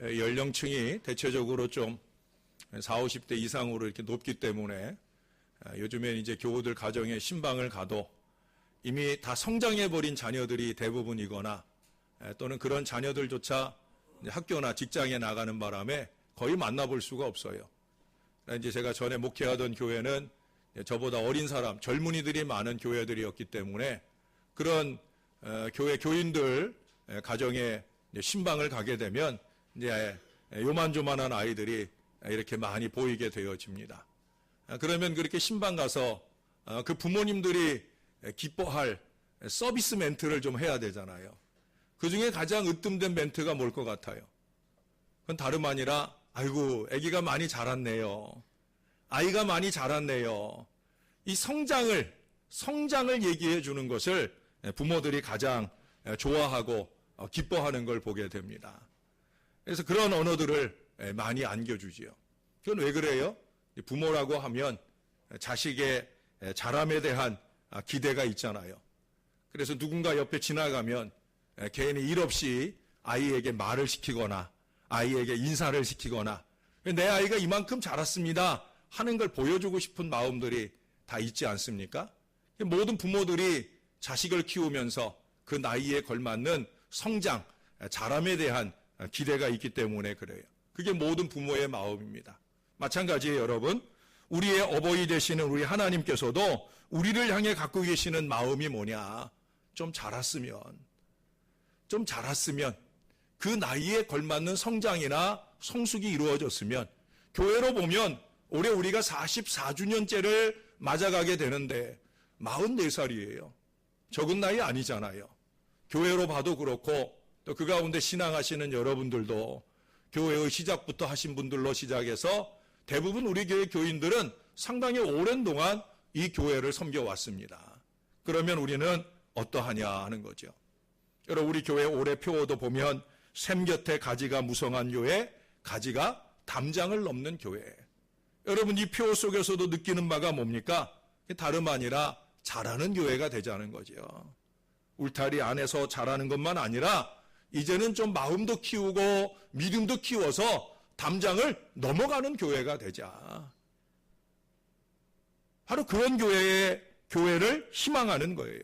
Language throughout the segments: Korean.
연령층이 대체적으로 좀 40, 50대 이상으로 이렇게 높기 때문에 요즘엔 이제 교우들 가정에 신방을 가도 이미 다 성장해버린 자녀들이 대부분이거나 또는 그런 자녀들조차 학교나 직장에 나가는 바람에 거의 만나볼 수가 없어요. 이제 제가 전에 목회하던 교회는 저보다 어린 사람, 젊은이들이 많은 교회들이었기 때문에 그런 교회 교인들 가정에 신방을 가게 되면 이제 요만조만한 아이들이 이렇게 많이 보이게 되어집니다. 그러면 그렇게 신방 가서 그 부모님들이 기뻐할 서비스 멘트를 좀 해야 되잖아요. 그 중에 가장 으뜸된 멘트가 뭘 것 같아요? 그건 다름 아니라 아이고 아기가 많이 자랐네요. 아이가 많이 자랐네요. 이 성장을 얘기해 주는 것을 부모들이 가장 좋아하고 기뻐하는 걸 보게 됩니다. 그래서 그런 언어들을 많이 안겨주지요. 그건 왜 그래요? 부모라고 하면 자식의 자람에 대한 기대가 있잖아요. 그래서 누군가 옆에 지나가면 괜히 일 없이 아이에게 말을 시키거나 아이에게 인사를 시키거나 내 아이가 이만큼 자랐습니다 하는 걸 보여주고 싶은 마음들이 다 있지 않습니까? 모든 부모들이 자식을 키우면서 그 나이에 걸맞는 성장, 자람에 대한 기대가 있기 때문에 그래요. 그게 모든 부모의 마음입니다. 마찬가지예요, 여러분. 우리의 어버이 되시는 우리 하나님께서도 우리를 향해 갖고 계시는 마음이 뭐냐? 좀 자랐으면 그 나이에 걸맞는 성장이나 성숙이 이루어졌으면 교회로 보면 올해 우리가 44주년째를 맞아가게 되는데 44살이에요. 적은 나이 아니잖아요. 교회로 봐도 그렇고 또 그 가운데 신앙하시는 여러분들도 교회의 시작부터 하신 분들로 시작해서 대부분 우리 교회 교인들은 상당히 오랜 동안 이 교회를 섬겨왔습니다. 그러면 우리는 어떠하냐 하는 거죠. 여러분 우리 교회 올해 표어도 보면 샘 곁에 가지가 무성한 교회, 가지가 담장을 넘는 교회. 여러분 이 표어 속에서도 느끼는 바가 뭡니까? 다름 아니라 자라는 교회가 되자는 거죠. 울타리 안에서 자라는 것만 아니라 이제는 좀 마음도 키우고 믿음도 키워서 담장을 넘어가는 교회가 되자. 바로 그런 교회를 희망하는 거예요.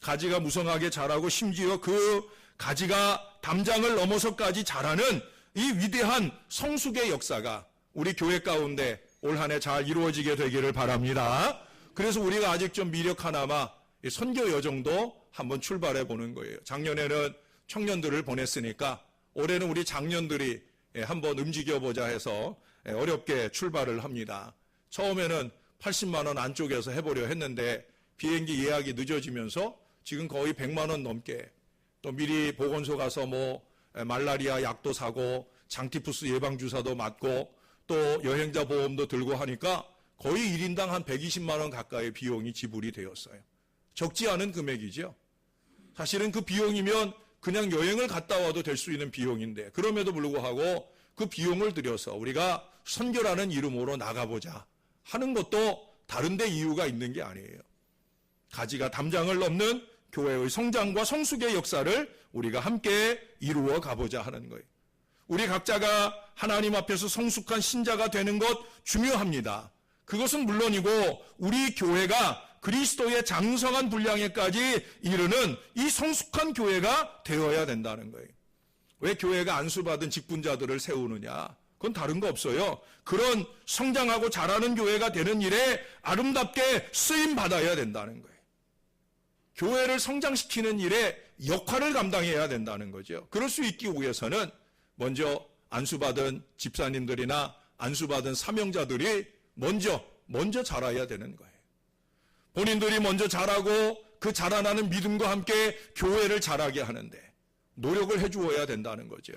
가지가 무성하게 자라고 심지어 그 가지가 담장을 넘어서까지 자라는 이 위대한 성숙의 역사가 우리 교회 가운데 올 한 해 잘 이루어지게 되기를 바랍니다. 그래서 우리가 아직 좀 미력하나마 선교 여정도 한번 출발해 보는 거예요. 작년에는 청년들을 보냈으니까 올해는 우리 장년들이 한번 움직여보자 해서 어렵게 출발을 합니다. 처음에는 80만 원 안쪽에서 해보려 했는데 비행기 예약이 늦어지면서 지금 거의 100만 원 넘게 또 미리 보건소 가서 말라리아 약도 사고 장티푸스 예방주사도 맞고 또 여행자 보험도 들고 하니까 거의 1인당 한 120만 원 가까이 비용이 지불이 되었어요. 적지 않은 금액이죠. 사실은 그 비용이면 그냥 여행을 갔다 와도 될 수 있는 비용인데 그럼에도 불구하고 그 비용을 들여서 우리가 선교라는 이름으로 나가보자 하는 것도 다른데 이유가 있는 게 아니에요. 가지가 담장을 넘는 교회의 성장과 성숙의 역사를 우리가 함께 이루어 가보자 하는 거예요. 우리 각자가 하나님 앞에서 성숙한 신자가 되는 것 중요합니다. 그것은 물론이고 우리 교회가 그리스도의 장성한 분량에까지 이르는 이 성숙한 교회가 되어야 된다는 거예요. 왜 교회가 안수받은 직분자들을 세우느냐? 그건 다른 거 없어요. 그런 성장하고 자라는 교회가 되는 일에 아름답게 쓰임받아야 된다는 거예요. 교회를 성장시키는 일에 역할을 감당해야 된다는 거죠. 그럴 수 있기 위해서는 먼저 안수받은 집사님들이나 안수받은 사명자들이 먼저 자라야 되는 거예요. 본인들이 먼저 자라고 그 자라나는 믿음과 함께 교회를 자라게 하는데 노력을 해주어야 된다는 거죠.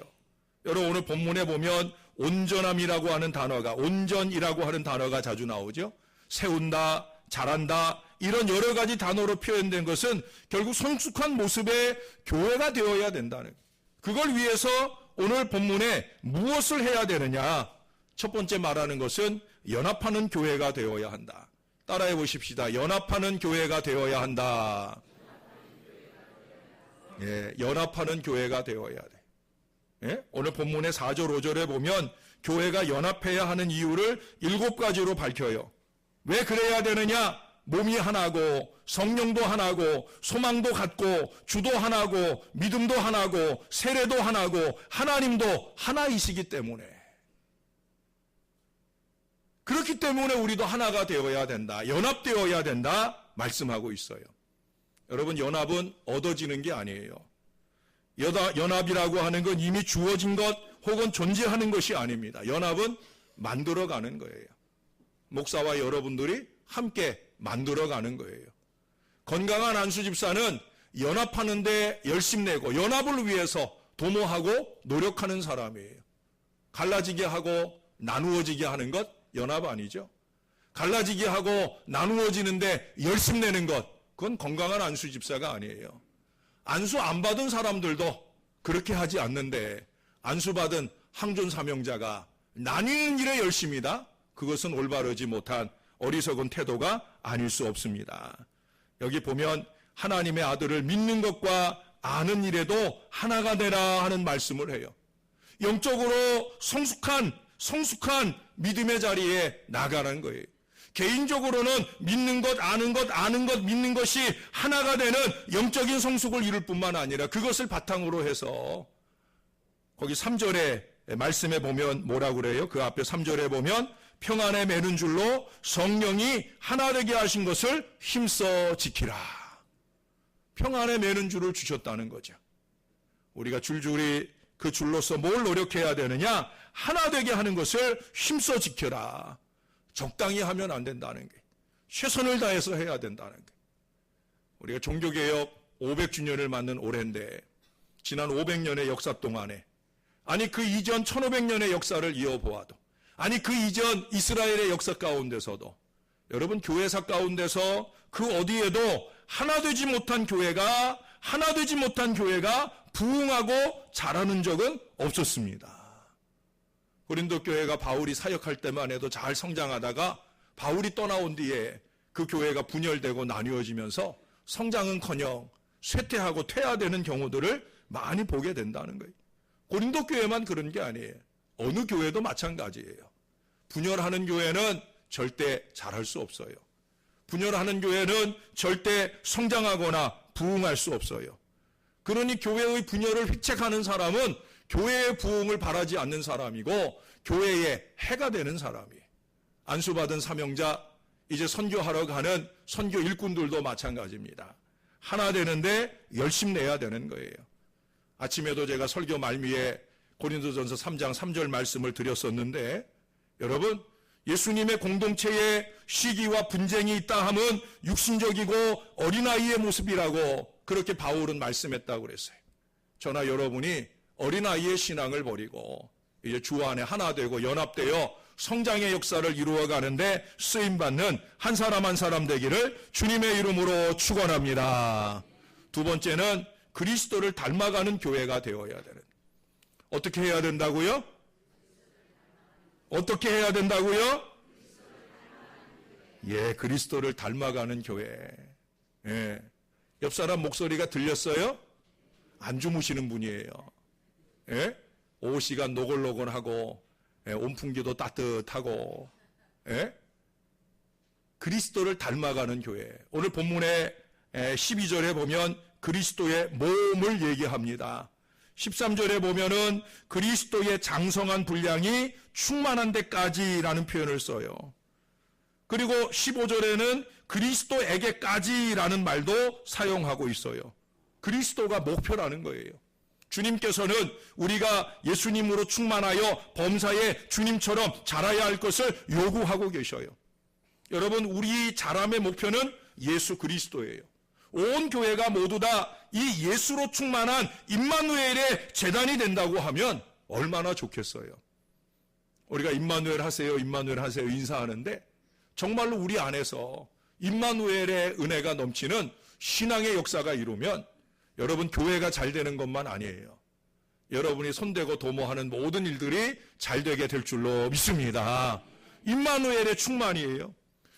여러분 오늘 본문에 보면 온전함이라고 하는 단어가 온전이라고 하는 단어가 자주 나오죠. 세운다, 자란다 이런 여러 가지 단어로 표현된 것은 결국 성숙한 모습의 교회가 되어야 된다는 거예요. 그걸 위해서 오늘 본문에 무엇을 해야 되느냐? 첫 번째 말하는 것은 연합하는 교회가 되어야 한다. 따라해 보십시다. 연합하는 교회가 되어야 한다. 예, 연합하는 교회가 되어야 돼. 예? 오늘 본문의 4절 5절에 보면 교회가 연합해야 하는 이유를 7가지로 밝혀요. 왜 그래야 되느냐? 몸이 하나고 성령도 하나고 소망도 같고 주도 하나고 믿음도 하나고 세례도 하나고 하나님도 하나이시기 때문에. 그렇기 때문에 우리도 하나가 되어야 된다. 연합되어야 된다. 말씀하고 있어요. 여러분, 연합은 얻어지는 게 아니에요. 연합이라고 하는 건 이미 주어진 것 혹은 존재하는 것이 아닙니다. 연합은 만들어가는 거예요. 목사와 여러분들이 함께 만들어가는 거예요. 건강한 안수 집사는 연합하는데 열심내고 연합을 위해서 도모하고 노력하는 사람이에요. 갈라지게 하고 나누어지게 하는 것 연합 아니죠. 갈라지게 하고 나누어지는데 열심내는 것, 그건 건강한 안수 집사가 아니에요. 안수 안 받은 사람들도 그렇게 하지 않는데 안수 받은 항존 사명자가 나뉘는 일에 열심이다? 그것은 올바르지 못한 어리석은 태도가 아닐 수 없습니다. 여기 보면 하나님의 아들을 믿는 것과 아는 일에도 하나가 되라 하는 말씀을 해요. 영적으로 성숙한 믿음의 자리에 나가는 거예요. 개인적으로는 믿는 것, 아는 것, 믿는 것이 하나가 되는 영적인 성숙을 이룰 뿐만 아니라 그것을 바탕으로 해서 거기 3절에 말씀에 보면 뭐라고 그래요? 그 앞에 3절에 보면 평안에 매는 줄로 성령이 하나 되게 하신 것을 힘써 지키라. 평안에 매는 줄을 주셨다는 거죠. 우리가 줄줄이 그 줄로서 뭘 노력해야 되느냐? 하나 되게 하는 것을 힘써 지켜라. 적당히 하면 안 된다는 게, 최선을 다해서 해야 된다는 게. 우리가 종교개혁 500주년을 맞는 올해인데 지난 500년의 역사 동안에, 아니 그 이전 1500년의 역사를 이어보아도, 아니 그 이전 이스라엘의 역사 가운데서도 여러분 교회사 가운데서 그 어디에도 하나 되지 못한 교회가 부흥하고 자라는 적은 없었습니다. 고린도 교회가 바울이 사역할 때만 해도 잘 성장하다가 바울이 떠나온 뒤에 그 교회가 분열되고 나뉘어지면서 성장은커녕 쇠퇴하고 퇴화되는 경우들을 많이 보게 된다는 거예요. 고린도 교회만 그런 게 아니에요. 어느 교회도 마찬가지예요. 분열하는 교회는 절대 잘할 수 없어요. 분열하는 교회는 절대 성장하거나 부흥할 수 없어요. 그러니 교회의 분열을 획책하는 사람은 교회의 부흥을 바라지 않는 사람이고 교회에 해가 되는 사람이에요. 안수받은 사명자, 이제 선교하러 가는 선교 일꾼들도 마찬가지입니다. 하나 되는데 열심 내야 되는 거예요. 아침에도 제가 설교 말미에 고린도전서 3장 3절 말씀을 드렸었는데, 여러분 예수님의 공동체에 시기와 분쟁이 있다 하면 육신적이고 어린아이의 모습이라고 그렇게 바울은 말씀했다고 그랬어요. 저나 여러분이 어린아이의 신앙을 버리고 이제 주 안에 하나 되고 연합되어 성장의 역사를 이루어가는데 쓰임받는 한 사람 한 사람 되기를 주님의 이름으로 축원합니다. 두 번째는 그리스도를 닮아가는 교회가 되어야 되는. 어떻게 해야 된다고요? 어떻게 해야 된다고요? 예, 그리스도를 닮아가는 교회. 예. 옆 사람 목소리가 들렸어요? 안 주무시는 분이에요. 예? 오후 시간 노골노골하고, 예, 온풍기도 따뜻하고, 예? 그리스도를 닮아가는 교회. 오늘 본문의 12절에 보면 그리스도의 몸을 얘기합니다. 13절에 보면은 그리스도의 장성한 분량이 충만한 데까지라는 표현을 써요. 그리고 15절에는 그리스도에게까지라는 말도 사용하고 있어요. 그리스도가 목표라는 거예요. 주님께서는 우리가 예수님으로 충만하여 범사에 주님처럼 자라야 할 것을 요구하고 계셔요. 여러분, 우리 자람의 목표는 예수 그리스도예요. 온 교회가 모두 다 이 예수로 충만한 임마누엘의 제단이 된다고 하면 얼마나 좋겠어요. 우리가 임마누엘 하세요, 임마누엘 하세요 인사하는데 정말로 우리 안에서 임마누엘의 은혜가 넘치는 신앙의 역사가 이루면 여러분 교회가 잘 되는 것만 아니에요. 여러분이 손대고 도모하는 모든 일들이 잘 되게 될 줄로 믿습니다. 임마누엘의 충만이에요.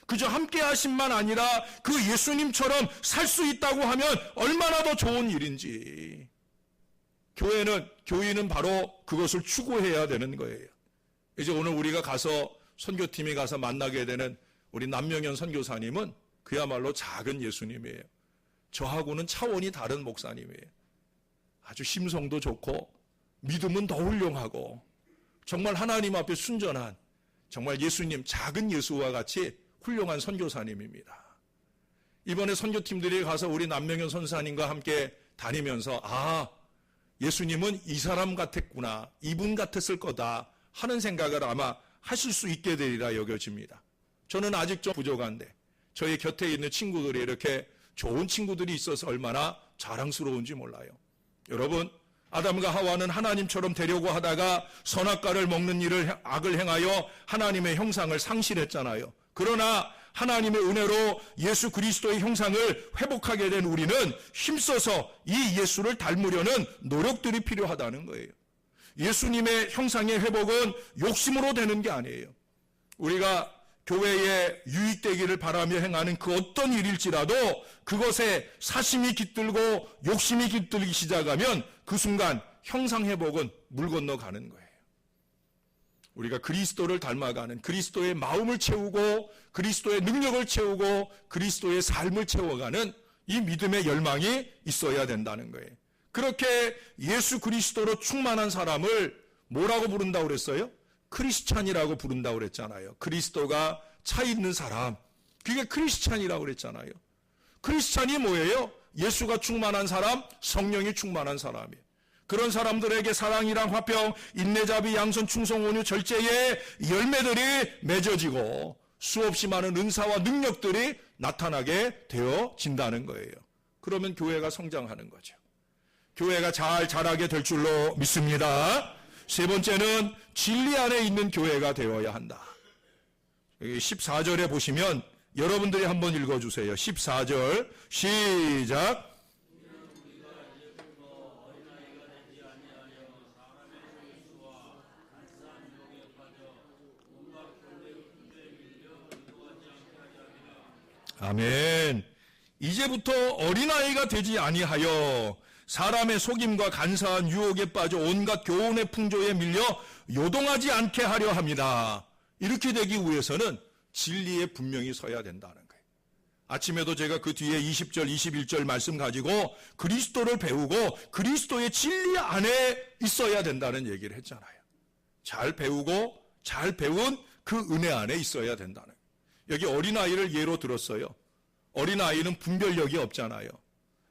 그저 함께 하심만 아니라 그 예수님처럼 살 수 있다고 하면 얼마나 더 좋은 일인지. 교인은 바로 그것을 추구해야 되는 거예요. 이제 오늘 우리가 가서 선교팀이 가서 만나게 되는 우리 남명현 선교사님은 그야말로 작은 예수님이에요. 저하고는 차원이 다른 목사님이에요. 아주 심성도 좋고 믿음은 더 훌륭하고 정말 하나님 앞에 순전한 정말 예수님, 작은 예수와 같이 훌륭한 선교사님입니다. 이번에 선교팀들이 가서 우리 남명현 선사님과 함께 다니면서 예수님은 이 사람 같았구나, 이분 같았을 거다 하는 생각을 아마 하실 수 있게 되리라 여겨집니다. 저는 아직 좀 부족한데 저희 곁에 있는 친구들이 이렇게 좋은 친구들이 있어서 얼마나 자랑스러운지 몰라요. 여러분, 아담과 하와는 하나님처럼 되려고 하다가 선악과를 먹는 악을 행하여 하나님의 형상을 상실했잖아요. 그러나 하나님의 은혜로 예수 그리스도의 형상을 회복하게 된 우리는 힘써서 이 예수를 닮으려는 노력들이 필요하다는 거예요. 예수님의 형상의 회복은 욕심으로 되는 게 아니에요. 우리가 교회에 유익되기를 바라며 행하는 그 어떤 일일지라도 그것에 사심이 깃들고 욕심이 깃들기 시작하면 그 순간 형상 회복은 물 건너가는 거예요. 우리가 그리스도를 닮아가는 그리스도의 마음을 채우고 그리스도의 능력을 채우고 그리스도의 삶을 채워가는 이 믿음의 열망이 있어야 된다는 거예요. 그렇게 예수 그리스도로 충만한 사람을 뭐라고 부른다고 그랬어요? 크리스찬이라고 부른다고 그랬잖아요. 그리스도가 차 있는 사람, 그게 크리스찬이라고 그랬잖아요. 크리스찬이 뭐예요? 예수가 충만한 사람, 성령이 충만한 사람이에요. 그런 사람들에게 사랑이랑 화평, 인내자비, 양선, 충성, 온유, 절제의 열매들이 맺어지고 수없이 많은 은사와 능력들이 나타나게 되어진다는 거예요. 그러면 교회가 성장하는 거죠. 교회가 잘 자라게 될 줄로 믿습니다. 세 번째는 진리 안에 있는 교회가 되어야 한다. 14절에 보시면 여러분들이 한번 읽어주세요. 14절 시작. 아멘. 이제부터 어린아이가 되지 아니하여 사람의 속임과 간사한 유혹에 빠져 온갖 교훈의 풍조에 밀려 요동하지 않게 하려 합니다. 이렇게 되기 위해서는 진리에 분명히 서야 된다는 거예요. 아침에도 제가 그 뒤에 20절, 21절 말씀 가지고 그리스도를 배우고 그리스도의 진리 안에 있어야 된다는 얘기를 했잖아요. 잘 배우고 잘 배운 그 은혜 안에 있어야 된다는 거예요. 여기 어린아이를 예로 들었어요. 어린아이는 분별력이 없잖아요.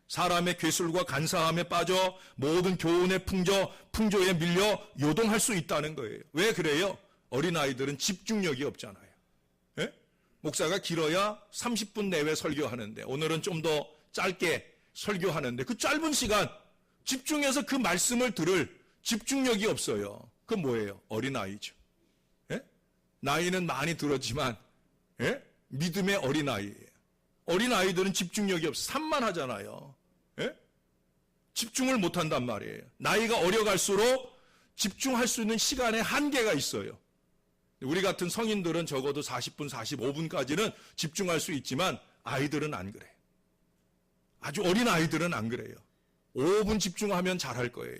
사람의 괴술과 간사함에 빠져 모든 교훈의 풍조에 밀려 요동할 수 있다는 거예요. 왜 그래요? 어린아이들은 집중력이 없잖아요. 예? 목사가 길어야 30분 내외 설교하는데 오늘은 좀 더 짧게 설교하는데 그 짧은 시간 집중해서 그 말씀을 들을 집중력이 없어요. 그건 뭐예요? 어린아이죠. 예? 나이는 많이 들었지만 예? 믿음의 어린아이예요. 어린아이들은 집중력이 없어 산만하잖아요. 예? 집중을 못한단 말이에요. 나이가 어려갈수록 집중할 수 있는 시간에 한계가 있어요. 우리 같은 성인들은 적어도 40분, 45분까지는 집중할 수 있지만 아이들은 안 그래요. 아주 어린 아이들은 안 그래요. 5분 집중하면 잘할 거예요.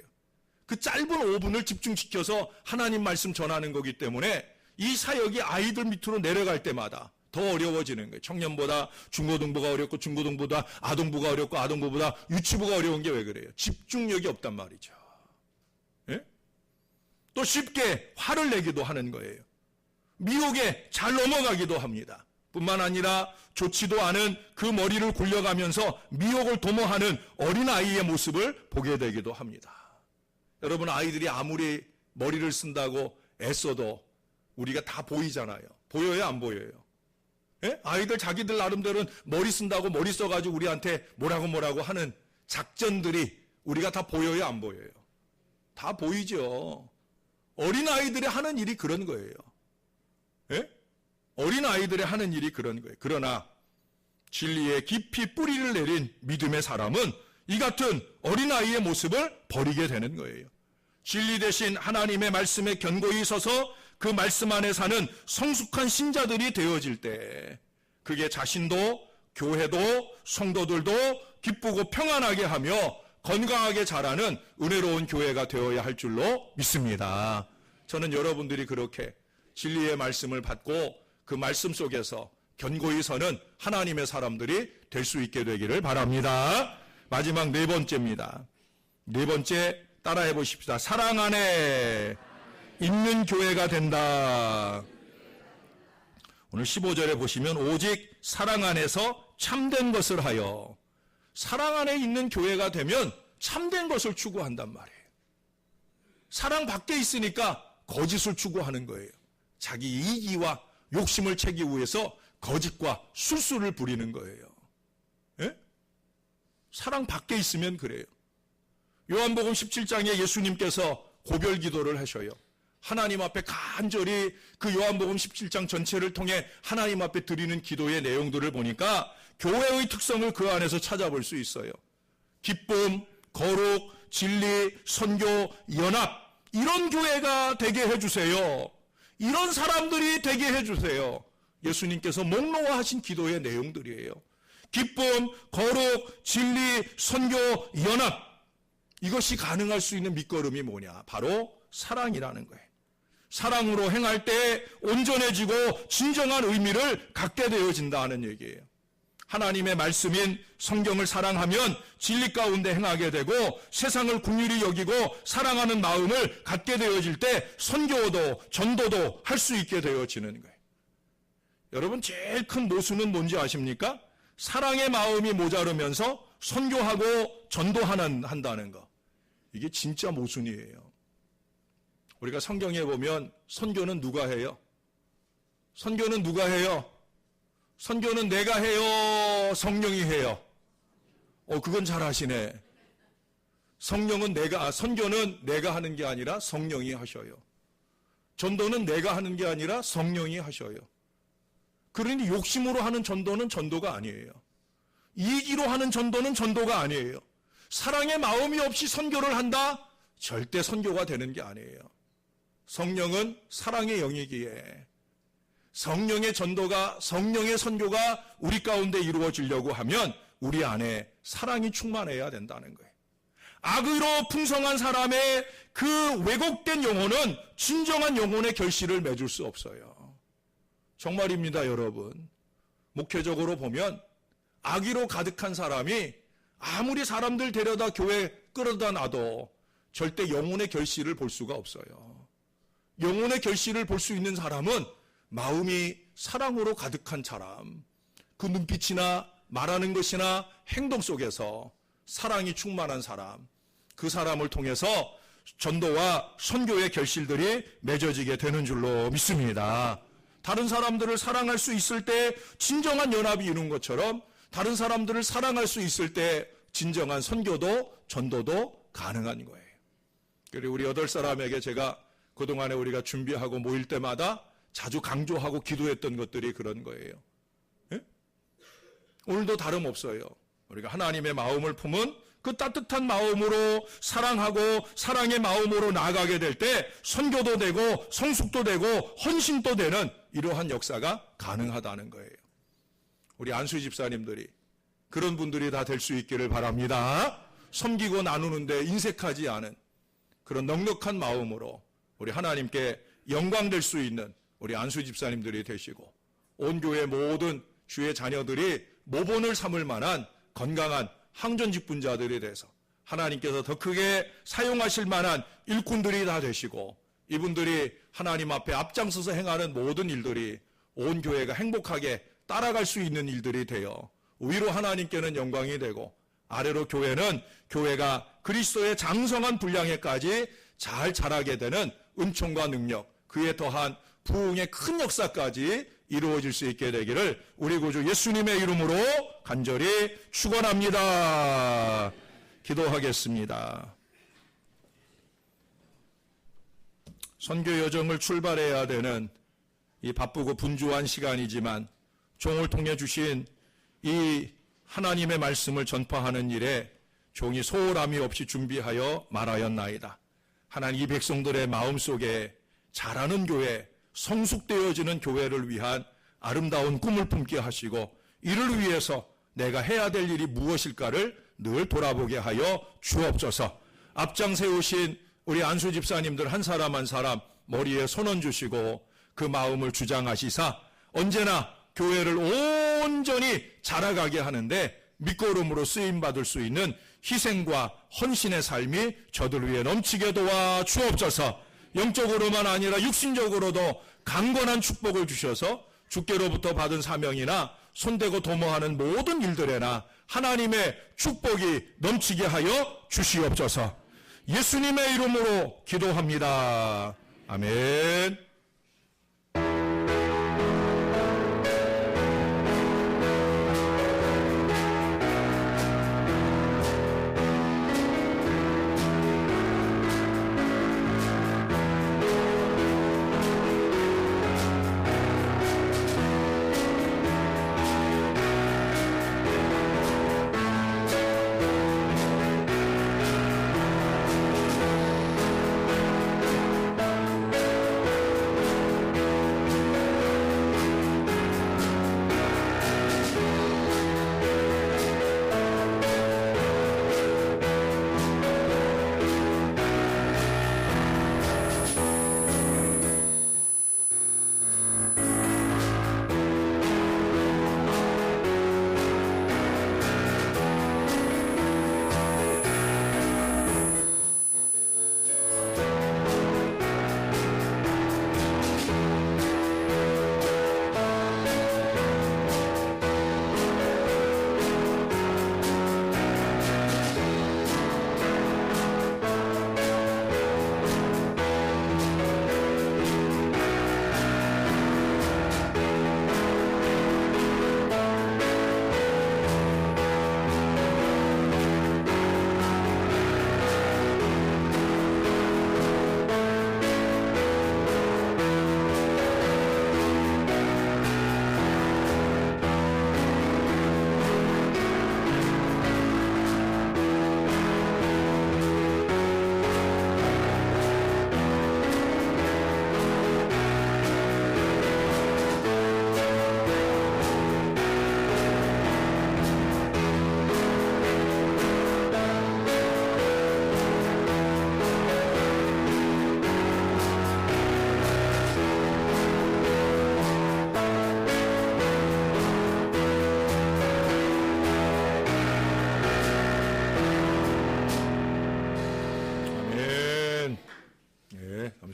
그 짧은 5분을 집중시켜서 하나님 말씀 전하는 거기 때문에 이 사역이 아이들 밑으로 내려갈 때마다 더 어려워지는 거예요. 청년보다 중고등부가 어렵고 중고등부보다 아동부가 어렵고 아동부보다 유치부가 어려운 게 왜 그래요? 집중력이 없단 말이죠. 예? 또 쉽게 화를 내기도 하는 거예요. 미혹에 잘 넘어가기도 합니다. 뿐만 아니라 좋지도 않은 그 머리를 굴려가면서 미혹을 도모하는 어린아이의 모습을 보게 되기도 합니다. 여러분, 아이들이 아무리 머리를 쓴다고 애써도 우리가 다 보이잖아요. 보여요, 안 보여요? 예? 아이들 자기들 나름대로는 머리 쓴다고 머리 써가지고 우리한테 뭐라고 하는 작전들이 우리가 다 보여요, 안 보여요? 다 보이죠. 어린아이들이 하는 일이 그런 거예요. 예? 어린아이들이 하는 일이 그런 거예요. 그러나 진리에 깊이 뿌리를 내린 믿음의 사람은 이 같은 어린아이의 모습을 버리게 되는 거예요. 진리 대신 하나님의 말씀에 견고히 서서 그 말씀 안에 사는 성숙한 신자들이 되어질 때 그게 자신도 교회도 성도들도 기쁘고 평안하게 하며 건강하게 자라는 은혜로운 교회가 되어야 할 줄로 믿습니다. 저는 여러분들이 그렇게 진리의 말씀을 받고 그 말씀 속에서 견고히 서는 하나님의 사람들이 될 수 있게 되기를 바랍니다. 마지막 네 번째입니다. 네 번째 따라해 보십시다. 사랑 안에 있는 교회가 된다. 오늘 15절에 보시면 오직 사랑 안에서 참된 것을 하여, 사랑 안에 있는 교회가 되면 참된 것을 추구한단 말이에요. 사랑 밖에 있으니까 거짓을 추구하는 거예요. 자기 이기와 욕심을 채기 위해서 거짓과 술수를 부리는 거예요. 예? 사랑 밖에 있으면 그래요. 요한복음 17장에 예수님께서 고별 기도를 하셔요. 하나님 앞에 간절히 그 요한복음 17장 전체를 통해 하나님 앞에 드리는 기도의 내용들을 보니까 교회의 특성을 그 안에서 찾아볼 수 있어요. 기쁨, 거룩, 진리, 선교, 연합, 이런 교회가 되게 해주세요. 이런 사람들이 되게 해주세요. 예수님께서 목록화하신 기도의 내용들이에요. 기쁨, 거룩, 진리, 선교, 연합, 이것이 가능할 수 있는 밑거름이 뭐냐? 바로 사랑이라는 거예요. 사랑으로 행할 때 온전해지고 진정한 의미를 갖게 되어진다 하는 얘기예요. 하나님의 말씀인 성경을 사랑하면 진리 가운데 행하게 되고 세상을 긍휼히 여기고 사랑하는 마음을 갖게 되어질 때 선교도 전도도 할 수 있게 되어지는 거예요. 여러분 제일 큰 모순은 뭔지 아십니까? 사랑의 마음이 모자르면서 선교하고 전도한다는 거. 이게 진짜 모순이에요. 우리가 성경에 보면 선교는 누가 해요? 선교는 누가 해요? 선교는 내가 해요? 성령이 해요? 그건 잘 아시네. 선교는 내가 하는 게 아니라 성령이 하셔요. 전도는 내가 하는 게 아니라 성령이 하셔요. 그러니 욕심으로 하는 전도는 전도가 아니에요. 이기로 하는 전도는 전도가 아니에요. 사랑의 마음이 없이 선교를 한다? 절대 선교가 되는 게 아니에요. 성령은 사랑의 영이기에 성령의 전도가, 성령의 선교가 우리 가운데 이루어지려고 하면 우리 안에 사랑이 충만해야 된다는 거예요. 악의로 풍성한 사람의 그 왜곡된 영혼은 진정한 영혼의 결실을 맺을 수 없어요. 정말입니다, 여러분. 목회적으로 보면 악의로 가득한 사람이 아무리 사람들 데려다 교회 끌어다 놔도 절대 영혼의 결실을 볼 수가 없어요. 영혼의 결실을 볼 수 있는 사람은 마음이 사랑으로 가득한 사람, 그 눈빛이나 말하는 것이나 행동 속에서 사랑이 충만한 사람, 그 사람을 통해서 전도와 선교의 결실들이 맺어지게 되는 줄로 믿습니다. 다른 사람들을 사랑할 수 있을 때 진정한 연합이 이룬 것처럼 다른 사람들을 사랑할 수 있을 때 진정한 선교도 전도도 가능한 거예요. 그리고 우리 8사람에게 제가 그동안에 우리가 준비하고 모일 때마다 자주 강조하고 기도했던 것들이 그런 거예요. 예? 오늘도 다름없어요. 우리가 하나님의 마음을 품은 그 따뜻한 마음으로 사랑하고 사랑의 마음으로 나아가게 될 때 선교도 되고 성숙도 되고 헌신도 되는 이러한 역사가 가능하다는 거예요. 우리 안수 집사님들이 그런 분들이 다 될 수 있기를 바랍니다. 섬기고 나누는데 인색하지 않은 그런 넉넉한 마음으로 우리 하나님께 영광될 수 있는 우리 안수 집사님들이 되시고 온 교회 모든 주의 자녀들이 모본을 삼을 만한 건강한 항전 직분자들이 돼서 하나님께서 더 크게 사용하실 만한 일꾼들이 다 되시고 이분들이 하나님 앞에 앞장서서 행하는 모든 일들이 온 교회가 행복하게 따라갈 수 있는 일들이 되어 위로 하나님께는 영광이 되고 아래로 교회가 그리스도의 장성한 분량에까지 잘 자라게 되는 은총과 능력, 그에 더한 부흥의 큰 역사까지 이루어질 수 있게 되기를 우리 구주 예수님의 이름으로 간절히 축원합니다. 기도하겠습니다. 선교 여정을 출발해야 되는 이 바쁘고 분주한 시간이지만 종을 통해 주신 이 하나님의 말씀을 전파하는 일에 종이 소홀함이 없이 준비하여 말하였나이다. 하나님 이 백성들의 마음속에 자라는 교회, 성숙되어지는 교회를 위한 아름다운 꿈을 품게 하시고 이를 위해서 내가 해야 될 일이 무엇일까를 늘 돌아보게 하여 주옵소서. 앞장 세우신 우리 안수 집사님들 한 사람 한 사람 머리에 손 얹으시고 그 마음을 주장하시사 언제나 교회를 온전히 자라가게 하는데 밑거름으로 쓰임받을 수 있는 희생과 헌신의 삶이 저들 위해 넘치게 도와 주옵소서. 영적으로만 아니라 육신적으로도 강건한 축복을 주셔서 주께로부터 받은 사명이나 손대고 도모하는 모든 일들에나 하나님의 축복이 넘치게 하여 주시옵소서. 예수님의 이름으로 기도합니다. 아멘.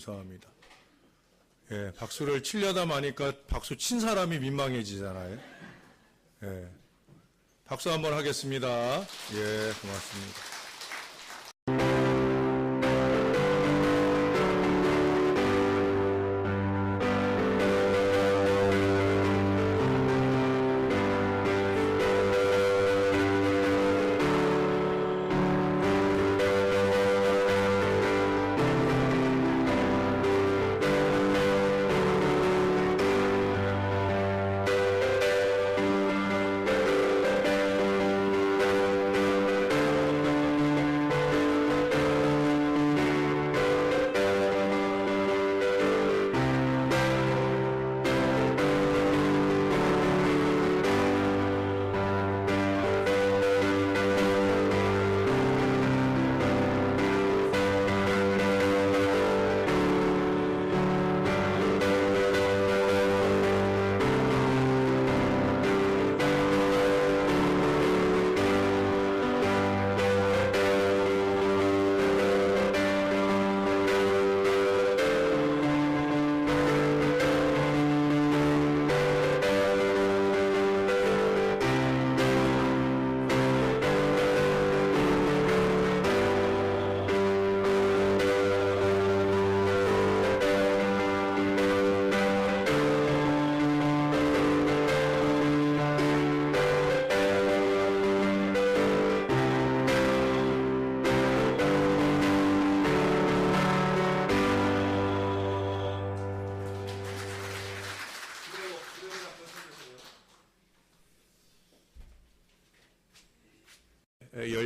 감사합니다. 예, 박수를 치려다 마니까 박수 친 사람이 민망해지잖아요. 예, 박수 한번 하겠습니다. 예, 고맙습니다.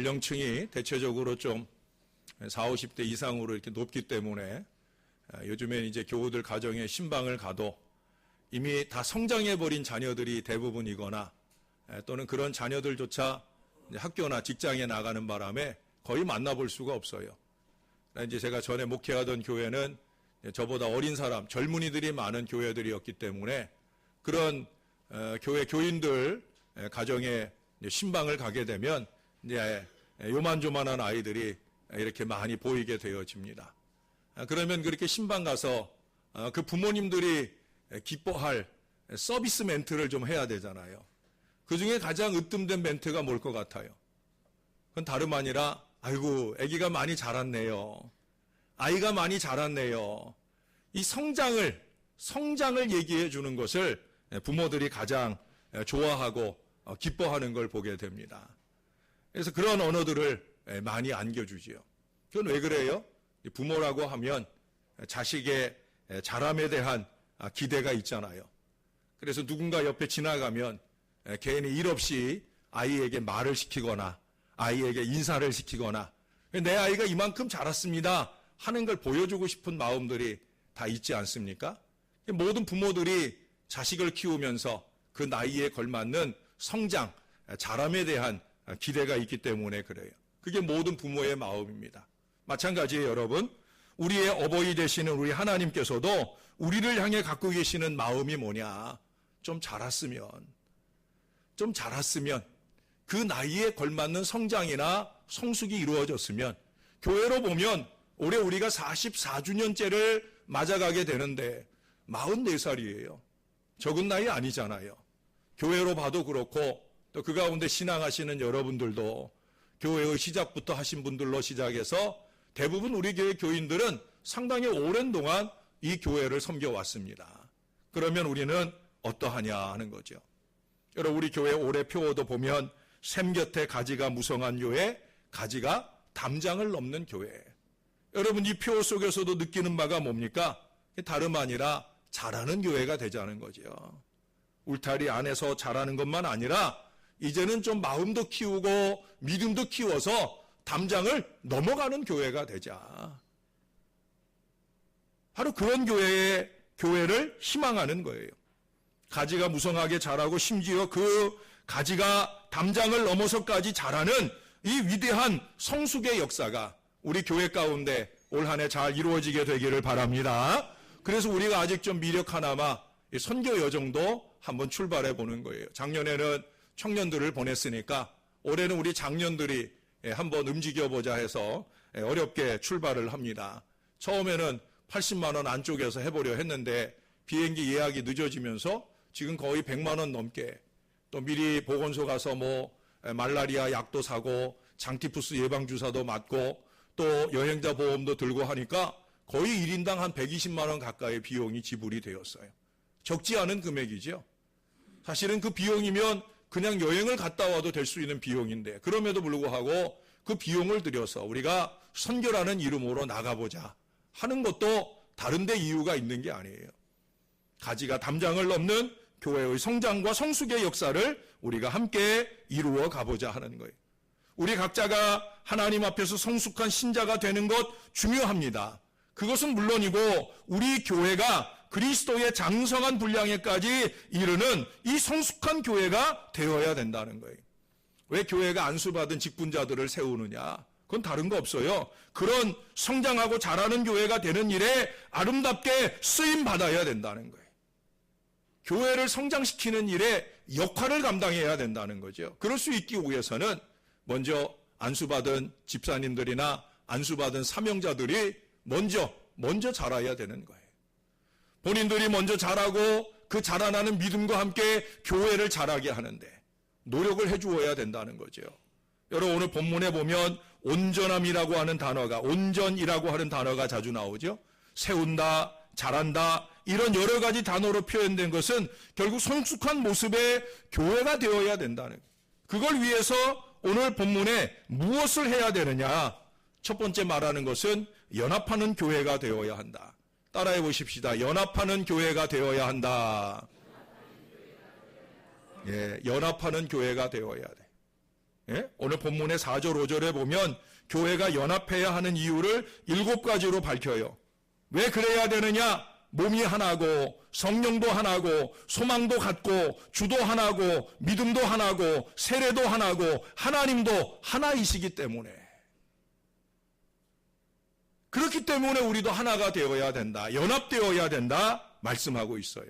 연령층이 대체적으로 좀 40, 50대 이상으로 이렇게 높기 때문에 요즘엔 이제 교우들 가정에 신방을 가도 이미 다 성장해버린 자녀들이 대부분이거나 또는 그런 자녀들조차 이제 학교나 직장에 나가는 바람에 거의 만나볼 수가 없어요. 이제 제가 전에 목회하던 교회는 저보다 어린 사람, 젊은이들이 많은 교회들이었기 때문에 그런 교회 교인들 가정에 신방을 가게 되면 이제 요만조만한 아이들이 이렇게 많이 보이게 되어집니다. 그러면 그렇게 신방 가서 그 부모님들이 기뻐할 서비스 멘트를 좀 해야 되잖아요. 그 중에 가장 으뜸된 멘트가 뭘 것 같아요? 그건 다름 아니라 아이고 아기가 많이 자랐네요. 아이가 많이 자랐네요. 이 성장을 얘기해 주는 것을 부모들이 가장 좋아하고 기뻐하는 걸 보게 됩니다. 그래서 그런 언어들을 많이 안겨주지요. 그건 왜 그래요? 부모라고 하면 자식의 자람에 대한 기대가 있잖아요. 그래서 누군가 옆에 지나가면 괜히 일 없이 아이에게 말을 시키거나 아이에게 인사를 시키거나 내 아이가 이만큼 자랐습니다 하는 걸 보여주고 싶은 마음들이 다 있지 않습니까? 모든 부모들이 자식을 키우면서 그 나이에 걸맞는 성장, 자람에 대한 기대가 있기 때문에 그래요. 그게 모든 부모의 마음입니다. 마찬가지예요, 여러분. 우리의 어버이 되시는 우리 하나님께서도 우리를 향해 갖고 계시는 마음이 뭐냐? 좀 자랐으면 그 나이에 걸맞는 성장이나 성숙이 이루어졌으면 교회로 보면 올해 우리가 44주년째를 맞아가게 되는데 44살이에요. 적은 나이 아니잖아요. 교회로 봐도 그렇고 또 그 가운데 신앙하시는 여러분들도 교회의 시작부터 하신 분들로 시작해서 대부분 우리 교회 교인들은 상당히 오랜 동안 이 교회를 섬겨왔습니다. 그러면 우리는 어떠하냐 하는 거죠. 여러분 우리 교회 올해 표어도 보면 샘 곁에 가지가 무성한 교회, 가지가 담장을 넘는 교회. 여러분 이 표어 속에서도 느끼는 바가 뭡니까? 다름 아니라 자라는 교회가 되자는 거죠. 울타리 안에서 자라는 것만 아니라 이제는 좀 마음도 키우고 믿음도 키워서 담장을 넘어가는 교회가 되자. 바로 그런 교회를 희망하는 거예요. 가지가 무성하게 자라고 심지어 그 가지가 담장을 넘어서까지 자라는 이 위대한 성숙의 역사가 우리 교회 가운데 올 한 해 잘 이루어지게 되기를 바랍니다. 그래서 우리가 아직 좀 미력 하나마 선교 여정도 한번 출발해 보는 거예요. 작년에는 청년들을 보냈으니까 올해는 우리 장년들이 한번 움직여보자 해서 어렵게 출발을 합니다. 처음에는 80만 원 안쪽에서 해보려 했는데 비행기 예약이 늦어지면서 지금 거의 100만 원 넘게 또 미리 보건소 가서 말라리아 약도 사고 장티푸스 예방주사도 맞고 또 여행자 보험도 들고 하니까 거의 1인당 한 120만 원 가까이 비용이 지불이 되었어요. 적지 않은 금액이죠. 사실은 그 비용이면 그냥 여행을 갔다 와도 될 수 있는 비용인데 그럼에도 불구하고 그 비용을 들여서 우리가 선교라는 이름으로 나가보자 하는 것도 다른데 이유가 있는 게 아니에요. 가지가 담장을 넘는 교회의 성장과 성숙의 역사를 우리가 함께 이루어 가보자 하는 거예요. 우리 각자가 하나님 앞에서 성숙한 신자가 되는 것 중요합니다. 그것은 물론이고 우리 교회가 그리스도의 장성한 분량에까지 이르는 이 성숙한 교회가 되어야 된다는 거예요. 왜 교회가 안수받은 직분자들을 세우느냐? 그건 다른 거 없어요. 그런 성장하고 자라는 교회가 되는 일에 아름답게 쓰임 받아야 된다는 거예요. 교회를 성장시키는 일에 역할을 감당해야 된다는 거죠. 그럴 수 있기 위해서는 먼저 안수받은 집사님들이나 안수받은 사명자들이 먼저 자라야 되는 거예요. 본인들이 먼저 자라고 그 자라나는 믿음과 함께 교회를 자라게 하는데 노력을 해주어야 된다는 거죠. 여러분 오늘 본문에 보면 온전함이라고 하는 단어가 온전이라고 하는 단어가 자주 나오죠. 세운다, 자란다 이런 여러 가지 단어로 표현된 것은 결국 성숙한 모습의 교회가 되어야 된다는 거예요. 그걸 위해서 오늘 본문에 무엇을 해야 되느냐? 첫 번째 말하는 것은 연합하는 교회가 되어야 한다. 따라해 보십시다. 연합하는 교회가 되어야 한다. 예, 연합하는 교회가 되어야 돼. 예? 오늘 본문의 4절, 5절에 보면 교회가 연합해야 하는 이유를 7가지로 밝혀요. 왜 그래야 되느냐? 몸이 하나고 성령도 하나고 소망도 같고 주도 하나고 믿음도 하나고 세례도 하나고 하나님도 하나이시기 때문에, 그렇기 때문에 우리도 하나가 되어야 된다, 연합되어야 된다 말씀하고 있어요.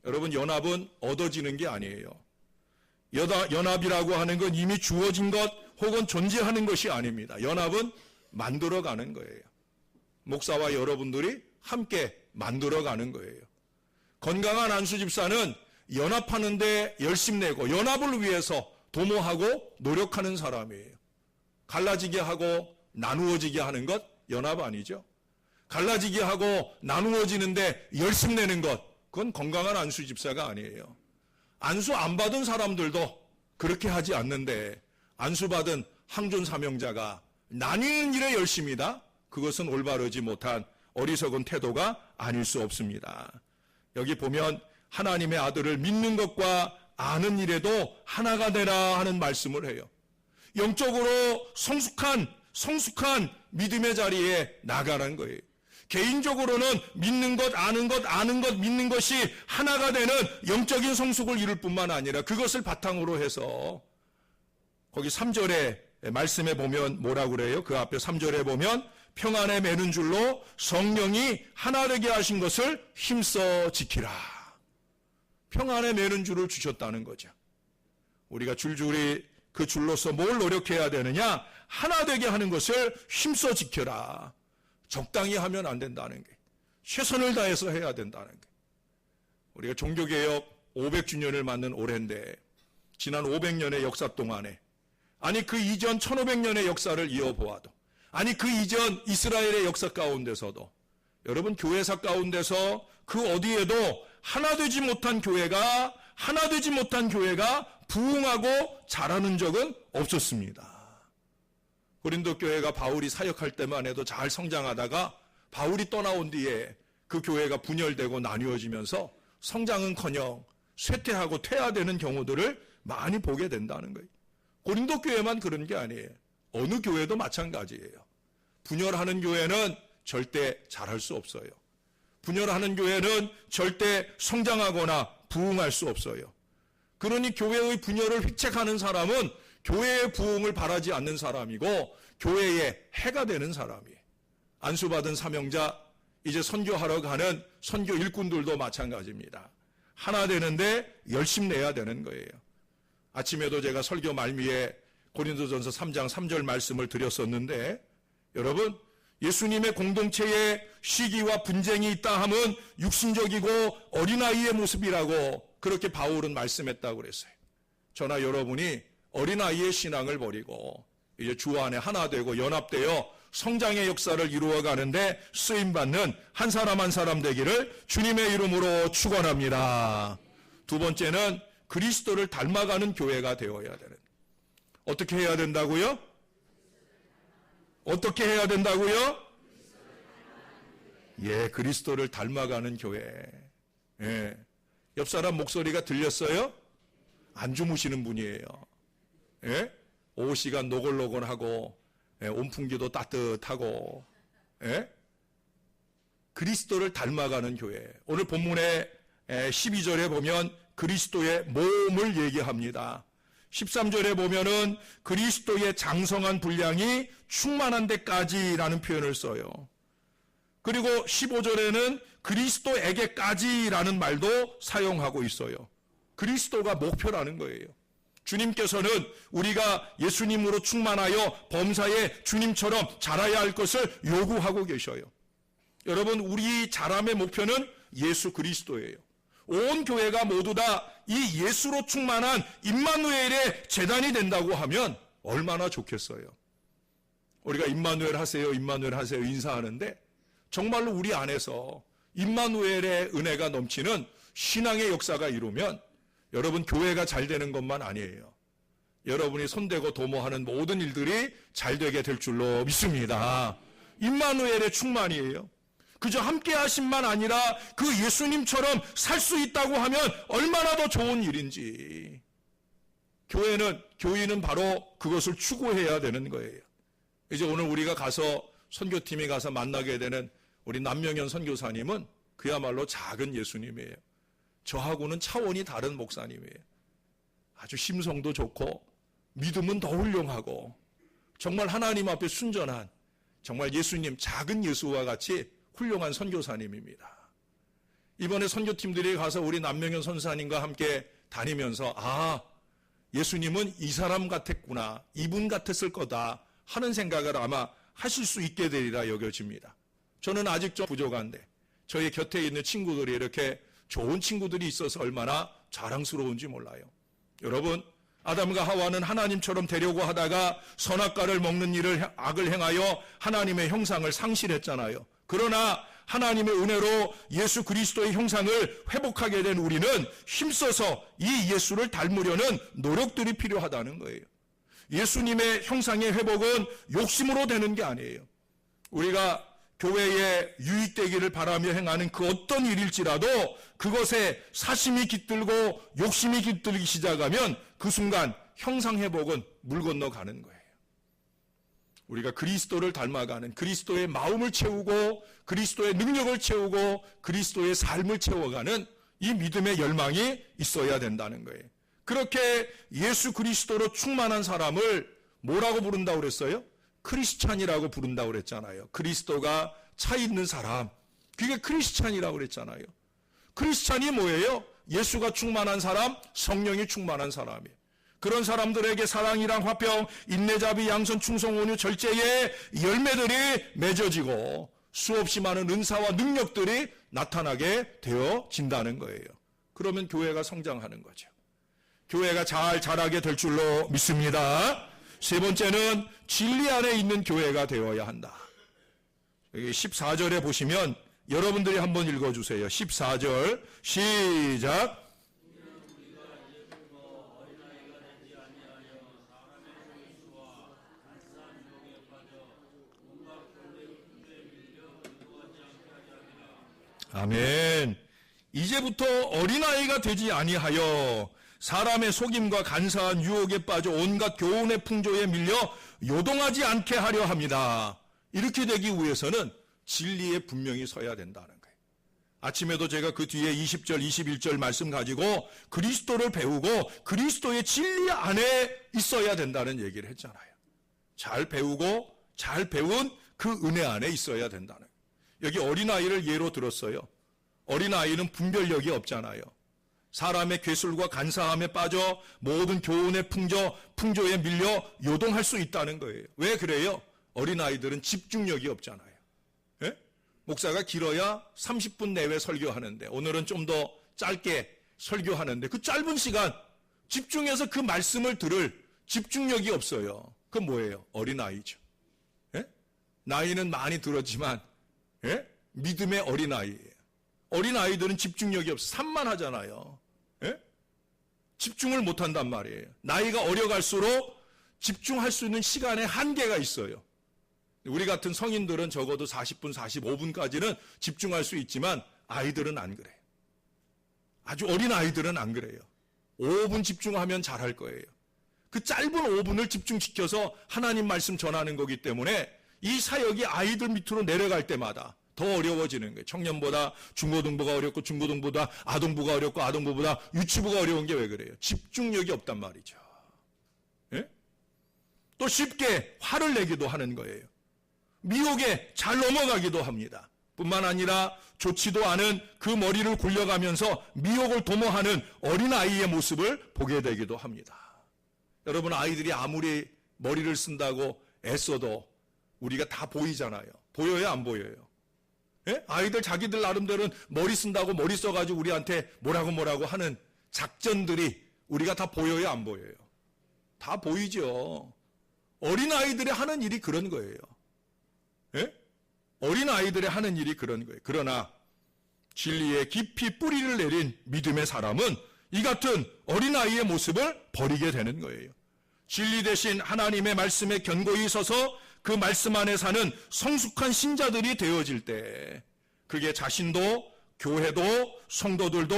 여러분, 연합은 얻어지는 게 아니에요. 연합이라고 하는 건 이미 주어진 것 혹은 존재하는 것이 아닙니다. 연합은 만들어가는 거예요. 목사와 여러분들이 함께 만들어가는 거예요. 건강한 안수 집사는 연합하는데 열심내고 연합을 위해서 도모하고 노력하는 사람이에요. 갈라지게 하고 나누어지게 하는 것 연합 아니죠. 갈라지게 하고 나누어지는데 열심내는 것, 그건 건강한 안수 집사가 아니에요. 안수 안 받은 사람들도 그렇게 하지 않는데 안수 받은 항존 사명자가 나뉘는 일에 열심이다? 그것은 올바르지 못한 어리석은 태도가 아닐 수 없습니다. 여기 보면 하나님의 아들을 믿는 것과 아는 일에도 하나가 되라 하는 말씀을 해요. 영적으로 성숙한 믿음의 자리에 나가라는 거예요. 개인적으로는 믿는 것, 아는 것, 믿는 것이 하나가 되는 영적인 성숙을 이룰 뿐만 아니라 그것을 바탕으로 해서 거기 3절에 말씀에 보면 뭐라고 그래요? 그 앞에 3절에 보면 평안에 매는 줄로 성령이 하나 되게 하신 것을 힘써 지키라. 평안에 매는 줄을 주셨다는 거죠. 우리가 줄줄이 그 줄로서 뭘 노력해야 되느냐? 하나 되게 하는 것을 힘써 지켜라. 적당히 하면 안 된다는 게, 최선을 다해서 해야 된다는 게. 우리가 종교개혁 500주년을 맞는 올해인데 지난 500년의 역사 동안에, 아니 그 이전 1500년의 역사를 이어보아도, 아니 그 이전 이스라엘의 역사 가운데서도, 여러분 교회사 가운데서 그 어디에도 하나 되지 못한 교회가 부흥하고 자라는 적은 없었습니다. 고린도 교회가 바울이 사역할 때만 해도 잘 성장하다가 바울이 떠나온 뒤에 그 교회가 분열되고 나뉘어지면서 성장은커녕 쇠퇴하고 퇴화되는 경우들을 많이 보게 된다는 거예요. 고린도 교회만 그런 게 아니에요. 어느 교회도 마찬가지예요. 분열하는 교회는 절대 잘할 수 없어요. 분열하는 교회는 절대 성장하거나 부흥할 수 없어요. 그러니 교회의 분열을 획책하는 사람은 교회의 부흥을 바라지 않는 사람이고 교회의 해가 되는 사람이에요. 안수받은 사명자, 이제 선교하러 가는 선교 일꾼들도 마찬가지입니다. 하나 되는데 열심 내야 되는 거예요. 아침에도 제가 설교 말미에 고린도전서 3장 3절 말씀을 드렸었는데, 여러분 예수님의 공동체에 시기와 분쟁이 있다 하면 육신적이고 어린아이의 모습이라고 그렇게 바울은 말씀했다고 그랬어요. 저나 여러분이 어린아이의 신앙을 버리고 이제 주 안에 하나 되고 연합되어 성장의 역사를 이루어가는데 쓰임받는 한 사람 한 사람 되기를 주님의 이름으로 축원합니다. 두 번째는 그리스도를 닮아가는 교회가 되어야 되는. 어떻게 해야 된다고요? 어떻게 해야 된다고요? 예, 그리스도를 닮아가는 교회. 예. 옆 사람 목소리가 들렸어요? 안 주무시는 분이에요. 예? 오후 시간 노골노골하고, 예, 온풍기도 따뜻하고, 예? 그리스도를 닮아가는 교회. 오늘 본문의 12절에 보면 그리스도의 몸을 얘기합니다. 13절에 보면은 그리스도의 장성한 분량이 충만한 데까지라는 표현을 써요. 그리고 15절에는 그리스도에게까지라는 말도 사용하고 있어요. 그리스도가 목표라는 거예요. 주님께서는 우리가 예수님으로 충만하여 범사에 주님처럼 자라야 할 것을 요구하고 계셔요. 여러분, 우리 자람의 목표는 예수 그리스도예요. 온 교회가 모두 다 이 예수로 충만한 임마누엘의 제단이 된다고 하면 얼마나 좋겠어요. 우리가 임마누엘 하세요, 임마누엘 하세요 인사하는데 정말로 우리 안에서 임마누엘의 은혜가 넘치는 신앙의 역사가 이루면 여러분 교회가 잘 되는 것만 아니에요. 여러분이 손대고 도모하는 모든 일들이 잘 되게 될 줄로 믿습니다. 임마누엘의 충만이에요. 그저 함께 하심만 아니라 그 예수님처럼 살 수 있다고 하면 얼마나 더 좋은 일인지. 교인은 바로 그것을 추구해야 되는 거예요. 이제 오늘 우리가 가서 선교팀이 가서 만나게 되는 우리 남명현 선교사님은 그야말로 작은 예수님이에요. 저하고는 차원이 다른 목사님이에요. 아주 심성도 좋고 믿음은 더 훌륭하고 정말 하나님 앞에 순전한 정말 예수님, 작은 예수와 같이 훌륭한 선교사님입니다. 이번에 선교팀들이 가서 우리 남명현 선사님과 함께 다니면서 예수님은 이 사람 같았구나, 이분 같았을 거다 하는 생각을 아마 하실 수 있게 되리라 여겨집니다. 저는 아직 좀 부족한데 저희 곁에 있는 친구들이 이렇게 좋은 친구들이 있어서 얼마나 자랑스러운지 몰라요. 여러분, 아담과 하와는 하나님처럼 되려고 하다가 선악과를 먹는 일을 악을 행하여 하나님의 형상을 상실했잖아요. 그러나 하나님의 은혜로 예수 그리스도의 형상을 회복하게 된 우리는 힘써서 이 예수를 닮으려는 노력들이 필요하다는 거예요. 예수님의 형상의 회복은 욕심으로 되는 게 아니에요. 우리가 교회에 유익되기를 바라며 행하는 그 어떤 일일지라도 그것에 사심이 깃들고 욕심이 깃들기 시작하면 그 순간 형상 회복은 물 건너가는 거예요. 우리가 그리스도를 닮아가는, 그리스도의 마음을 채우고 그리스도의 능력을 채우고 그리스도의 삶을 채워가는 이 믿음의 열망이 있어야 된다는 거예요. 그렇게 예수 그리스도로 충만한 사람을 뭐라고 부른다고 그랬어요? 크리스찬이라고 부른다고 그랬잖아요. 그리스도가 차 있는 사람, 그게 크리스찬이라고 그랬잖아요. 크리스찬이 뭐예요? 예수가 충만한 사람, 성령이 충만한 사람이에요. 그런 사람들에게 사랑이랑 화평, 인내자비, 양선, 충성, 온유, 절제의 열매들이 맺어지고 수없이 많은 은사와 능력들이 나타나게 되어진다는 거예요. 그러면 교회가 성장하는 거죠. 교회가 잘 자라게 될 줄로 믿습니다. 세 번째는 진리 안에 있는 교회가 되어야 한다. 여기 14절에 보시면 여러분들이 한번 읽어주세요. 14절 시작. 아멘. 이제부터 어린아이가 되지 아니하여 사람의 속임과 간사한 유혹에 빠져 온갖 교훈의 풍조에 밀려 요동하지 않게 하려 합니다. 이렇게 되기 위해서는 진리에 분명히 서야 된다는 거예요. 아침에도 제가 그 뒤에 20절, 21절 말씀 가지고 그리스도를 배우고 그리스도의 진리 안에 있어야 된다는 얘기를 했잖아요. 잘 배우고 잘 배운 그 은혜 안에 있어야 된다는 거예요. 여기 어린아이를 예로 들었어요. 어린아이는 분별력이 없잖아요. 사람의 괴술과 간사함에 빠져 모든 교훈의 풍조에 밀려 요동할 수 있다는 거예요. 왜 그래요? 어린아이들은 집중력이 없잖아요. 예? 목사가 길어야 30분 내외 설교하는데 오늘은 좀 더 짧게 설교하는데 그 짧은 시간 집중해서 그 말씀을 들을 집중력이 없어요. 그건 뭐예요? 어린아이죠. 예? 나이는 많이 들었지만 예? 믿음의 어린아이예요. 어린아이들은 집중력이 없어. 산만하잖아요. 예? 집중을 못한단 말이에요. 나이가 어려갈수록 집중할 수 있는 시간에 한계가 있어요. 우리 같은 성인들은 적어도 40분, 45분까지는 집중할 수 있지만 아이들은 안 그래요. 아주 어린 아이들은 안 그래요. 5분 집중하면 잘할 거예요. 그 짧은 5분을 집중시켜서 하나님 말씀 전하는 거기 때문에 이 사역이 아이들 밑으로 내려갈 때마다 더 어려워지는 거예요. 청년보다 중고등부가 어렵고 중고등부보다 아동부가 어렵고 아동부보다 유치부가 어려운 게 왜 그래요? 집중력이 없단 말이죠. 예? 또 쉽게 화를 내기도 하는 거예요. 미혹에 잘 넘어가기도 합니다. 뿐만 아니라 좋지도 않은 그 머리를 굴려가면서 미혹을 도모하는 어린아이의 모습을 보게 되기도 합니다. 여러분, 아이들이 아무리 머리를 쓴다고 애써도 우리가 다 보이잖아요. 보여요, 안 보여요? 예? 아이들 자기들 나름대로는 머리 쓴다고 머리 써가지고 우리한테 뭐라고 하는 작전들이 우리가 다 보여요, 안 보여요? 다 보이죠. 어린아이들이 하는 일이 그런 거예요. 예? 어린아이들이 하는 일이 그런 거예요. 그러나 진리에 깊이 뿌리를 내린 믿음의 사람은 이 같은 어린아이의 모습을 버리게 되는 거예요. 진리 대신 하나님의 말씀에 견고히 서서 그 말씀 안에 사는 성숙한 신자들이 되어질 때 그게 자신도 교회도 성도들도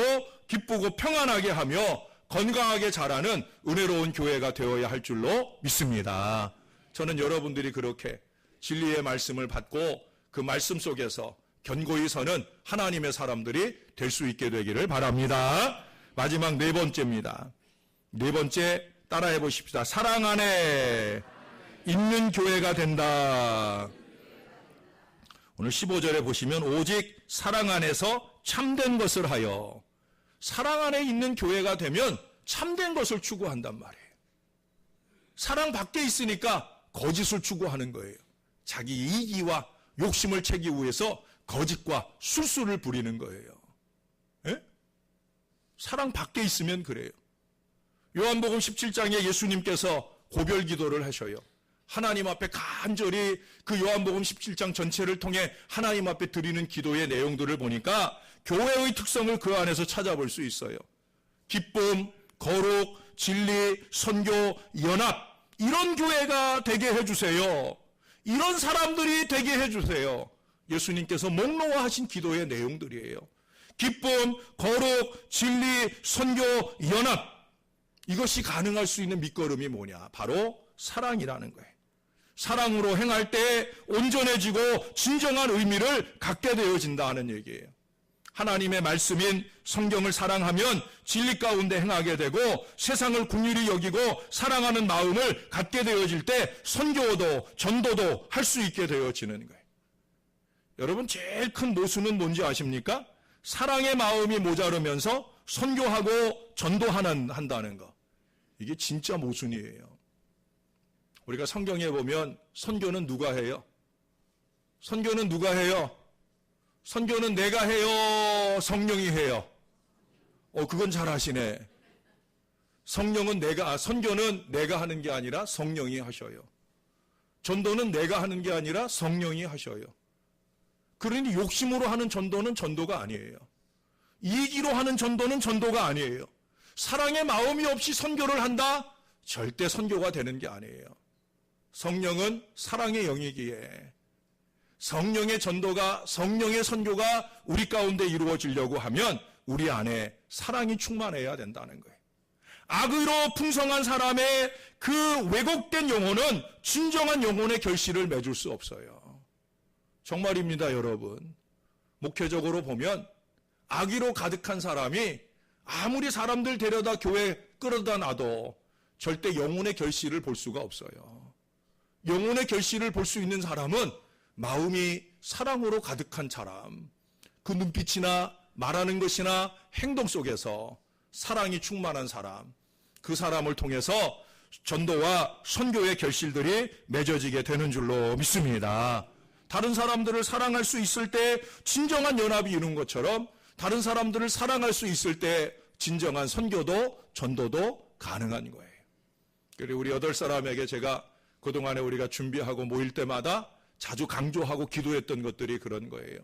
기쁘고 평안하게 하며 건강하게 자라는 은혜로운 교회가 되어야 할 줄로 믿습니다. 저는 여러분들이 그렇게 진리의 말씀을 받고 그 말씀 속에서 견고히 서는 하나님의 사람들이 될 수 있게 되기를 바랍니다. 마지막 네 번째입니다. 네 번째 따라해 보십시다. 사랑 안에 있는 교회가 된다. 오늘 15절에 보시면 오직 사랑 안에서 참된 것을 하여, 사랑 안에 있는 교회가 되면 참된 것을 추구한단 말이에요. 사랑 밖에 있으니까 거짓을 추구하는 거예요. 자기 이기와 욕심을 채기 위해서 거짓과 술수를 부리는 거예요. 예? 사랑 밖에 있으면 그래요. 요한복음 17장에 예수님께서 고별 기도를 하셔요. 하나님 앞에 간절히 그 요한복음 17장 전체를 통해 하나님 앞에 드리는 기도의 내용들을 보니까 교회의 특성을 그 안에서 찾아볼 수 있어요. 기쁨, 거룩, 진리, 선교, 연합, 이런 교회가 되게 해주세요. 이런 사람들이 되게 해주세요. 예수님께서 목록화하신 기도의 내용들이에요. 기쁨, 거룩, 진리, 선교, 연합, 이것이 가능할 수 있는 밑거름이 뭐냐? 바로 사랑이라는 거예요. 사랑으로 행할 때 온전해지고 진정한 의미를 갖게 되어진다는 얘기예요. 하나님의 말씀인 성경을 사랑하면 진리 가운데 행하게 되고 세상을 긍휼히 여기고 사랑하는 마음을 갖게 되어질 때 선교도 전도도 할 수 있게 되어지는 거예요. 여러분, 제일 큰 모순은 뭔지 아십니까? 사랑의 마음이 모자르면서 선교하고 전도한다는 거. 이게 진짜 모순이에요. 우리가 성경에 보면 선교는 누가 해요? 선교는 누가 해요? 선교는 내가 해요? 성령이 해요? 그건 잘 하시네. 선교는 내가 하는 게 아니라 성령이 하셔요. 전도는 내가 하는 게 아니라 성령이 하셔요. 그러니 욕심으로 하는 전도는 전도가 아니에요. 이기로 하는 전도는 전도가 아니에요. 사랑의 마음이 없이 선교를 한다? 절대 선교가 되는 게 아니에요. 성령은 사랑의 영이기에 성령의 전도가, 성령의 선교가 우리 가운데 이루어지려고 하면 우리 안에 사랑이 충만해야 된다는 거예요. 악의로 풍성한 사람의 그 왜곡된 영혼은 진정한 영혼의 결실을 맺을 수 없어요. 정말입니다, 여러분. 목회적으로 보면 악의로 가득한 사람이 아무리 사람들 데려다 교회 끌어다 놔도 절대 영혼의 결실을 볼 수가 없어요. 영혼의 결실을 볼 수 있는 사람은 마음이 사랑으로 가득한 사람, 그 눈빛이나 말하는 것이나 행동 속에서 사랑이 충만한 사람, 그 사람을 통해서 전도와 선교의 결실들이 맺어지게 되는 줄로 믿습니다. 다른 사람들을 사랑할 수 있을 때 진정한 연합이 이루는 것처럼 다른 사람들을 사랑할 수 있을 때 진정한 선교도 전도도 가능한 거예요. 그리고 우리 8사람에게 제가 그동안에 우리가 준비하고 모일 때마다 자주 강조하고 기도했던 것들이 그런 거예요.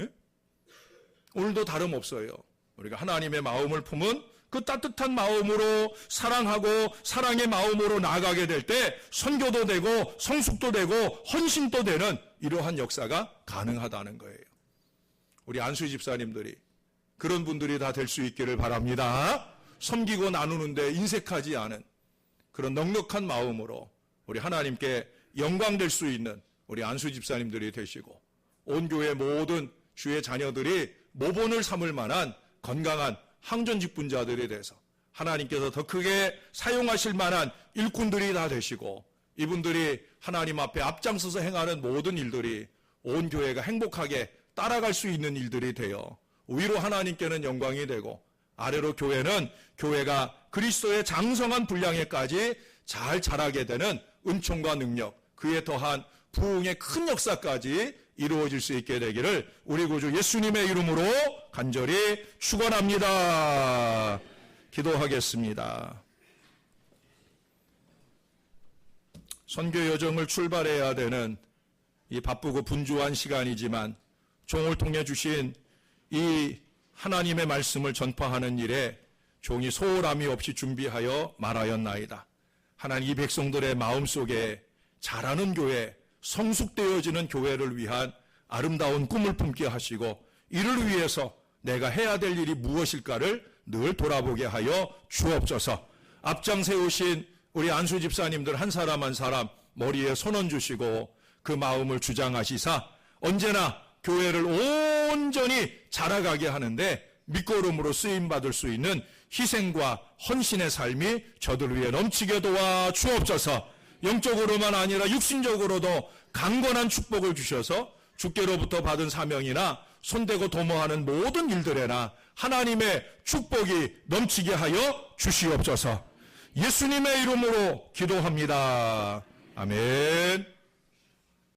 예? 오늘도 다름없어요. 우리가 하나님의 마음을 품은 그 따뜻한 마음으로 사랑하고 사랑의 마음으로 나아가게 될 때 선교도 되고 성숙도 되고 헌신도 되는 이러한 역사가 가능하다는 거예요. 우리 안수 집사님들이 그런 분들이 다 될 수 있기를 바랍니다. 섬기고 나누는데 인색하지 않은 그런 넉넉한 마음으로 우리 하나님께 영광될 수 있는 우리 안수 집사님들이 되시고 온 교회 모든 주의 자녀들이 모본을 삼을 만한 건강한 항전직분자들에 대해서 하나님께서 더 크게 사용하실 만한 일꾼들이 다 되시고 이분들이 하나님 앞에 앞장서서 행하는 모든 일들이 온 교회가 행복하게 따라갈 수 있는 일들이 되어 위로 하나님께는 영광이 되고 아래로 교회가 그리스도의 장성한 분량에까지 잘 자라게 되는 은총과 능력, 그에 더한 부흥의 큰 역사까지 이루어질 수 있게 되기를 우리 구주 예수님의 이름으로 간절히 축원합니다. 기도하겠습니다. 선교 여정을 출발해야 되는 이 바쁘고 분주한 시간이지만 종을 통해 주신 이 하나님의 말씀을 전파하는 일에 종이 소홀함이 없이 준비하여 말하였나이다. 하나님 이 백성들의 마음속에 자라는 교회, 성숙되어지는 교회를 위한 아름다운 꿈을 품게 하시고 이를 위해서 내가 해야 될 일이 무엇일까를 늘 돌아보게 하여 주옵소서. 앞장 세우신 우리 안수 집사님들 한 사람 머리에 손 얹으시고 그 마음을 주장하시사 언제나 교회를 온전히 자라가게 하는데 밑거름으로 쓰임받을 수 있는 희생과 헌신의 삶이 저들 위해 넘치게 도와 주옵소서. 영적으로만 아니라 육신적으로도 강건한 축복을 주셔서 주께로부터 받은 사명이나 손대고 도모하는 모든 일들에나 하나님의 축복이 넘치게 하여 주시옵소서. 예수님의 이름으로 기도합니다. 아멘.